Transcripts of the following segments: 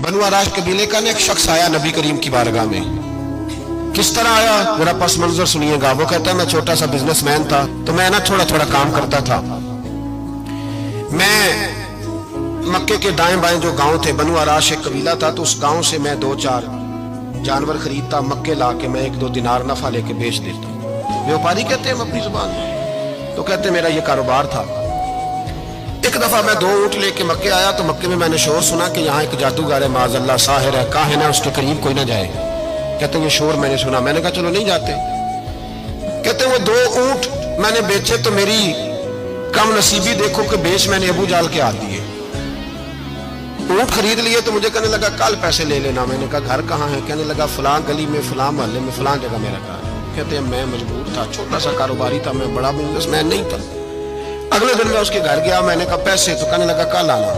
बनु आराश कबीले का ना एक शख्स आया नबी करीम की बारगाह में। किस तरह आया मेरा पस मंजर सुनिएगा। वो कहता है मैं छोटा सा बिजनेसमैन था, तो मैं ना थोड़ा थोड़ा काम करता था। मैं मक्के के दाएं बाएं जो गांव थे, बनु आराश एक कबीला था, तो उस गांव से मैं 2-4 जानवर खरीदता, मक्के ला के मैं 1-2 दिनार नफा लेके बेच देता। व्यापारी कहते हैं अपनी जुबान में, तो कहते मेरा ये कारोबार था। एक दफा मैं 2 ऊंट लेके मक्के आया, तो मक्के में मैंने शोर सुना कि यहाँ एक जादूगर है, माज़अल्लाह साहिर है, काहिन है, उसके करीब कोई ना जाए। कहते ये शोर मैंने सुना। मैंने कहा चलो नहीं जाते। कहते वो 2 ऊंट मैंने बेचे तो मेरी कम नसीबी देखो कि बेच मैंने अबू जाल के हाथ दिए। ऊंट खरीद लिए तो मुझे कहने लगा कल पैसे ले लेना। मैंने कहा घर कहाँ है? कहने लगा फलां गली में, फलां मोहल्ले में, फलां जगह मेरा घर है। कहते हैं मैं मजबूर था, छोटा सा कारोबारी था, मैं बड़ा बिजनेसमैन नहीं था। अगले दिन मैं उसके घर गया, मैंने कहा पैसे, तो कहने लगा कल आना।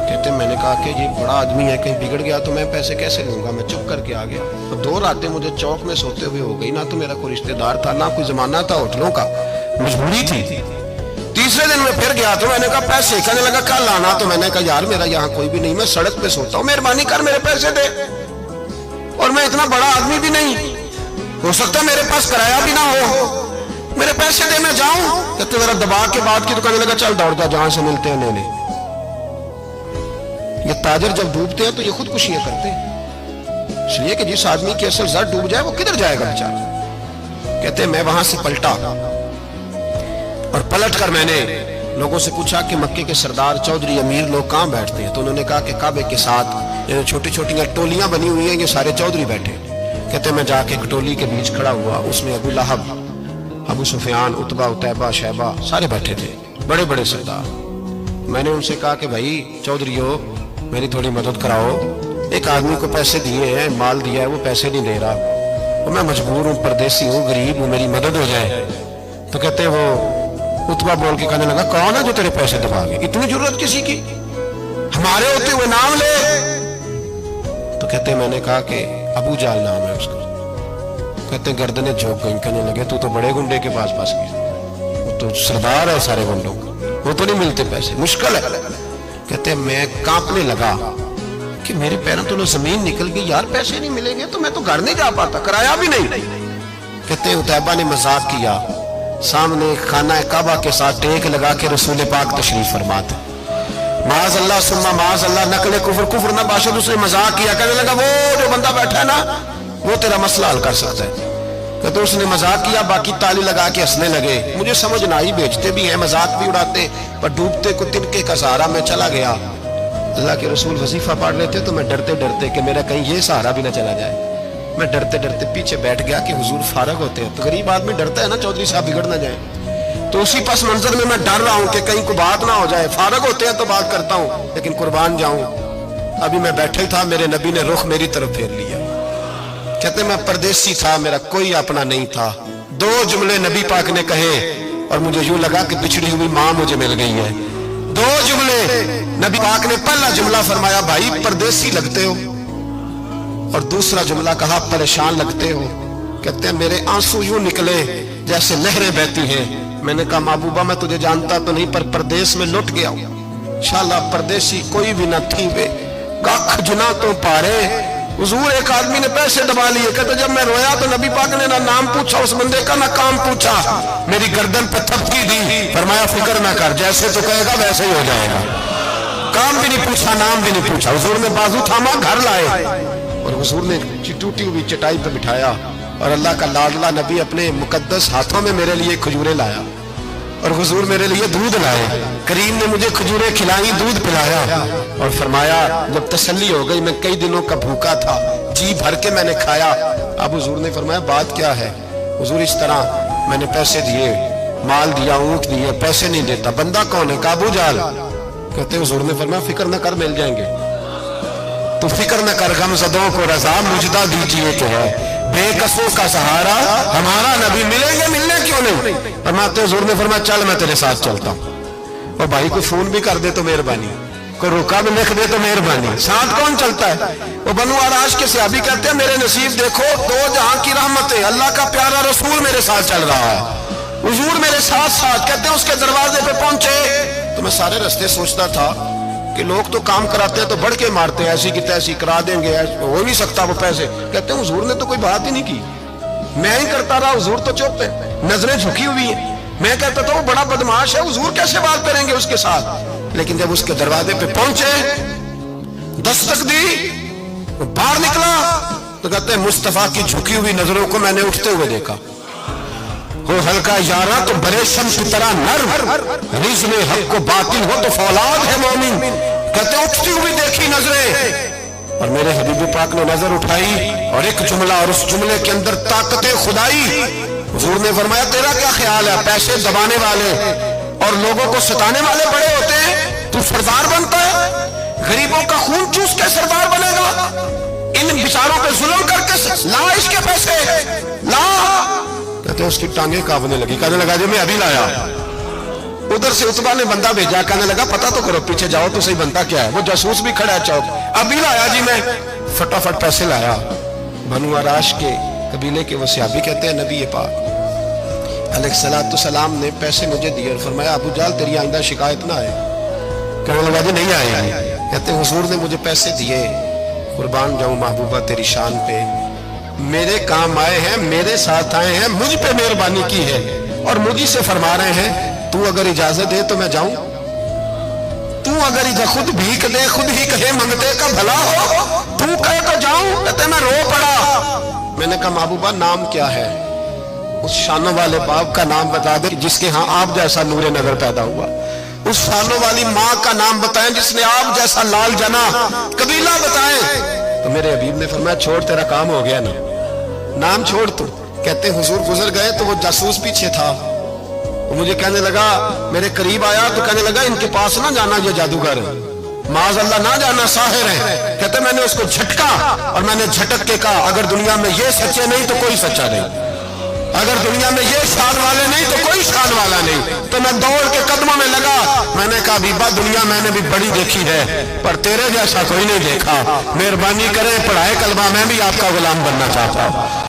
कहते मैंने कहा कि ये बड़ा आदमी है, कहीं बिगड़ गया तो मैं पैसे कैसे लूंगा। मैं चुप करके आ गया। तो 2 रातें मुझे चौक में सोते हुए हो गई। ना तो मेरा कोई रिश्तेदार था, ना कोई जमाना था होटलों का, मजबूरी थी। तीसरे दिन मैं फिर गया तो मैंने कहा पैसे, कहने लगा कल आना। तो मैंने कहा यार मेरा यहाँ कोई भी नहीं, मैं सड़क पे सोता हूँ, मेहरबानी कर मेरे पैसे दे। और मैं इतना बड़ा आदमी भी नहीं, हो सकता मेरे पास किराया भी ना हो, मेरे पैसे दे मैं जाऊं। कहते मेरा दबा के बात की। तो कहने लगा चल दौड़ जा, जहां से मिलते हैं ले ले। ये ताजर जब डूबते हैं तो ये खुदकुशियां करते हैं, इसलिए कि जिस आदमी की असल जर डूब जाए वो किधर जाएगा बेचारा। कहते मैं वहां से पलटा और पलट कर मैंने लोगों से पूछा कि मक्के के सरदार चौधरी अमीर लोग कहां बैठते हैं। तो उन्होंने कहा कि काबे के साथ छोटी छोटी टोलियां बनी हुई हैं, ये सारे चौधरी बैठे। कहते मैं जाके एक टोली के बीच खड़ा हुआ, उसमें अबू लहब, अबू सुफियान, उतबा, उतैबा, शैबा सारे बैठे थे, बड़े बड़े सरदार। मैंने उनसे कहा कि भाई चौधरीओ मेरी थोड़ी मदद कराओ, एक आदमी को पैसे दिए हैं, माल दिया है, वो पैसे नहीं दे रहा, और मैं मजबूर हूँ, परदेसी हूँ, गरीब हूँ, मेरी मदद हो जाए। तो कहते वो उतबा बोल के कहने लगा कौन है जो तेरे पैसे दबागे, इतनी जरूरत किसी की, हमारे होते हुए नाम ले। तो कहते मैंने कहा कि अबू जाल नाम है उसका। कहते गर्दनें झोंक गई। कहने लगे तू तो बड़े गुंडे के पास फंस गया, वो तो सरदार है सारे गुंडों का, वो तो नहीं मिलते पैसे, मुश्किल है। कहते मैं कांपने लगा कि मेरे पैरों तो जमीन निकल गई, यार पैसे नहीं मिलेंगे तो मैं तो घर नहीं जा पाता, किराया भी नहीं। कहते उतैबा ने मजाक किया, सामने खाना काबा के साथ टेक लगा के रसूल पाक तशरीफ फरमाते, माज अल्लाह सुम्मा माज अल्लाह, नकले कुफर कुफर ना बाशद। उसने मजाक किया, कहने लगा वो जो बंदा बैठा है ना वो तेरा मसला हल कर सकता है। तो उसने मजाक किया, बाकी ताली लगा के हंसने लगे। मुझे समझ ना आई, बेचते भी हैं, मजाक भी उड़ाते, पर डूबते को तिनके का सहारा में चला गया। अल्लाह के रसूल वजीफा पढ़ लेते तो मैं डरते डरते कि मेरा कहीं ये सहारा भी ना चला जाए, मैं डरते डरते पीछे बैठ गया कि हुजूर फारग होते हैं। तो गरीब आदमी डरता है ना चौधरी साहब बिगड़ ना जाए, तो उसी पस मंजर में मैं डर रहा हूँ कि कहीं कोई बात ना हो जाए। फारग होते हैं तो बात करता हूँ, लेकिन कुर्बान जाऊं। अभी मैं बैठा ही था, मेरे नबी ने रुख मेरी तरफ फेर लिया। कहते मैं परदेसी था, मेरा कोई अपना नहीं था। 2 जुमले नबी पाक ने कहे और मुझे यूं लगा कि बिछड़ी हुई मां मुझे मिल गई है। 2 जुमले नबी पाक ने, पहला जुमला फरमाया भाई परदेसी लगते हो, और दूसरा जुमला कहा परेशान लगते हो। कहते हैं मेरे आंसू यूं निकले जैसे नहरें बहती हैं। मैंने कहा महबूबा मैं तुझे जानता तो नहीं, पर परदेश में लुट गया हूं। इंशाअल्लाह परदेसी कोई भी न थी वे, कख जुना तो पारे। हुजूर एक आदमी ने पैसे दबा लिए। कहते जब मैं रोया तो नबी पाक ने ना नाम पूछा उस बंदे का, ना काम पूछा, मेरी गर्दन पे थपकी दी, फरमाया फिक्र ना कर, जैसे तो कहेगा वैसे ही हो जाएगा। काम भी नहीं पूछा, नाम भी नहीं पूछा। हुजूर ने बाजू थामा, घर लाए, और हुजूर ने टूटी हुई चटाई पे बिठाया, और अल्लाह का लाडला नबी अपने मुकद्दस हाथों में मेरे लिए खजूरें लाया, और हुजूर मेरे लिए दूध लाए। करीम ने मुझे खजूरें खिलाई, दूध पिलाया, और फरमाया जब तसल्ली हो गई, मैं कई दिनों का भूखा था, जी भर के मैंने खाया। अब हुजूर ने फरमाया बात क्या है? हुजूर इस तरह मैंने पैसे दिए, माल दिया, ऊंट दिए, पैसे नहीं देता। बंदा कौन है? अबू जाल। कहते हुजूर ने फरमाया फिक्र न कर, मिल जाएंगे। तो फिक्र न कर, गमज़दों को रज़ा मुजदा दीजिए तो है, बेकसों का सहारा हमारा नबी, मिलेंगे, मिलने क्यों नहीं? फरमाते हुजूर ने फरमाया चल मैं तेरे साथ चलता हूँ। और भाई कोई फोन भी कर दे तो मेहरबानी, कोई रुका भी लिख दे तो मेहरबानी। साथ कौन चलता है? वो बनु आराश के सहाबी कहते हैं मेरे नसीब देखो, 2 जहां की रहमतें, अल्लाह का प्यारा रसूल मेरे साथ चल रहा है, हुजूर मेरे साथ साथ। कहते हैं उसके दरवाजे पे पहुंचे तो मैं सारे रास्ते सोचता था کہ لوگ تو کام کراتے ہیں تو بڑھ کے مارتے ہیں، ایسی کی تیسی کرا دیں گے، ہو نہیں سکتا وہ پیسے. کہتے ہیں حضور نے تو کوئی بات ہی نہیں کی، میں ہی کرتا رہا، حضور تو چپ ہے، نظریں جھکی ہوئی ہیں. میں کہتا تھا وہ بڑا بدماش ہے، حضور کیسے بات کریں گے اس کے ساتھ. لیکن جب اس کے دروازے پہ پہنچے، دستک دی، باہر نکلا تو کہتے ہیں مصطفیٰ کی جھکی ہوئی نظروں کو میں نے اٹھتے ہوئے دیکھا. ہو ہلکا یارا تو برے شمس کی طرح نرم، ریزن حق کو باطل ہو تو فولاد ہے مومن. کہتے اٹھتی ہوئی دیکھی نظریں، اور میرے حبیب پاک نے نظر اٹھائی اور ایک جملہ، اور اس جملے کے اندر طاقت خدائی. حضور نے فرمایا تیرا کیا خیال ہے، پیسے دبانے والے اور لوگوں کو ستانے والے بڑے ہوتے ہیں، تو سردار بنتا ہے؟ غریبوں کا خون چوس کے سردار بنے گا؟ ان بیچاروں پہ ظلم کر کے لا اس کے پیسے لا. کہتے ہیں اس کی ٹانگیں کانپنے لگی، کہنے لگا جی میں ابھی لایا. ادھر سے عتبہ نے بندہ بھیجا، کہنے لگا پتہ تو کرو، پیچھے جاؤ تو صحیح بنتا کیا ہے. وہ جاسوس بھی کھڑا ہے چوک، ابھی لایا جی میں. فٹافٹ پیسے لایا. بنو عراش کے قبیلے کے وہ صحابی کہتے ہیں نبی پاک علیہ السلام نے پیسے مجھے دیے اور فرمایا ابو جہل تیری آئندہ شکایت نہ آئے. کہنے لگا جی نہیں آئے. کہتے ہیں حضور نے مجھے پیسے دیے، قربان جاؤں محبوبہ تیری شان پہ، میرے کام آئے ہیں، میرے ساتھ آئے ہیں، مجھ پہ مہربانی کی ہے، اور مجھے سے فرما رہے ہیں تو اگر اجازت دے تو میں جاؤں. تو اگر خود بھیک دے، خود ہی کہے منگتے کا بھلا ہو، تو کہے تو جاؤں. کہتے میں رو پڑا. میں نے کہا محبوبہ نام کیا ہے؟ اس شانوں والے باپ کا نام بتا دے جس کے ہاں آپ جیسا نور نظر پیدا ہوا. اس شانوں والی ماں کا نام بتائیں جس نے آپ جیسا لال جنا. قبیلہ بتائیں. تو میرے حبیب نے فرمایا چھوڑ، تیرا کام ہو گیا نا، نام چھوڑ تو. کہتے حضور گزر گئے تو وہ جاسوس پیچھے تھا، وہ مجھے کہنے لگا، میرے قریب آیا تو کہنے لگا ان کے پاس نہ جانا، یہ جادوگر معاذ اللہ نہ جانا، ساحر ہیں. کہتے میں نے اس کو جھٹکا اور میں نے جھٹک کے کہا اگر دنیا میں یہ سچے نہیں تو کوئی سچا نہیں، اگر دنیا میں یہ شان والے نہیں تو کوئی شان والا نہیں. تو میں دوڑ کے قدموں میں لگا. میں نے کہا بیبا دنیا میں نے بھی بڑی دیکھی ہے پر تیرے جیسا کوئی نہیں دیکھا، مہربانی کرے پڑھائے کلمہ، میں بھی آپ کا غلام بننا چاہتا ہوں.